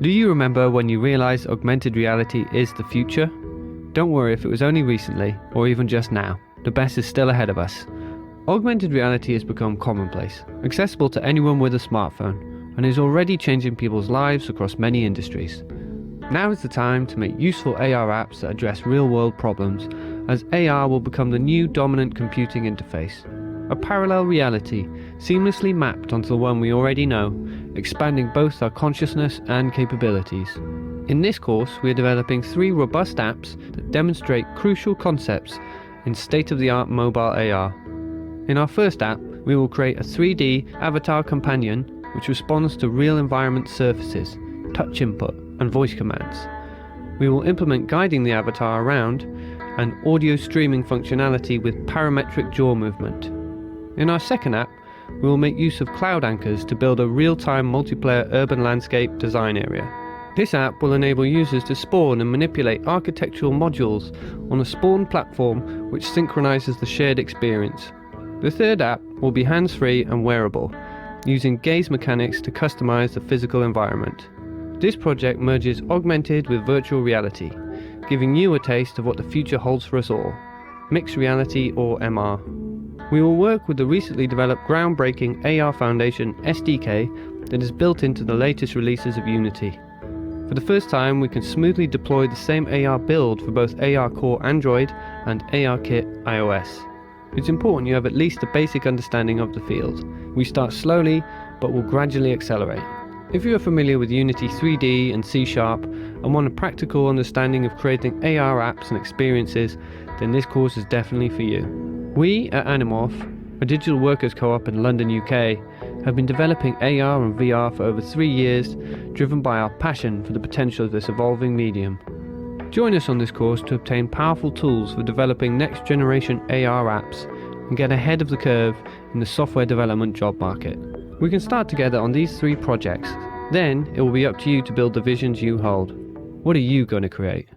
Do you remember when you realized augmented reality is the future? Don't worry if it was only recently, or even just now. The best is still ahead of us. Augmented reality has become commonplace, accessible to anyone with a smartphone, and is already changing people's lives across many industries. Now is the time to make useful AR apps that address real-world problems, as AR will become the new dominant computing interface. A parallel reality, seamlessly mapped onto the one we already know, expanding both our consciousness and capabilities. In this course, we are developing 3 robust apps that demonstrate crucial concepts in state-of-the-art mobile AR. In our first app, we will create a 3D avatar companion which responds to real environment surfaces, touch input, and voice commands. We will implement guiding the avatar around and audio streaming functionality with parametric jaw movement. In our second app, we will make use of cloud anchors to build a real-time multiplayer urban landscape design area. This app will enable users to spawn and manipulate architectural modules on a spawn platform which synchronizes the shared experience. The third app will be hands-free and wearable, using gaze mechanics to customize the physical environment. This project merges augmented with virtual reality, giving you a taste of what the future holds for us all, mixed reality or MR. We will work with the recently developed groundbreaking AR Foundation SDK that is built into the latest releases of Unity. For the first time, we can smoothly deploy the same AR build for both AR Core Android and ARKit iOS. It's important you have at least a basic understanding of the field. We start slowly, but will gradually accelerate. If you are familiar with Unity 3D and C# and want a practical understanding of creating AR apps and experiences, then this course is definitely for you. We at Animorph, a digital workers co-op in London, UK, have been developing AR and VR for over 3 years, driven by our passion for the potential of this evolving medium. Join us on this course to obtain powerful tools for developing next generation AR apps and get ahead of the curve in the software development job market. We can start together on these 3 projects. Then it will be up to you to build the visions you hold. What are you going to create?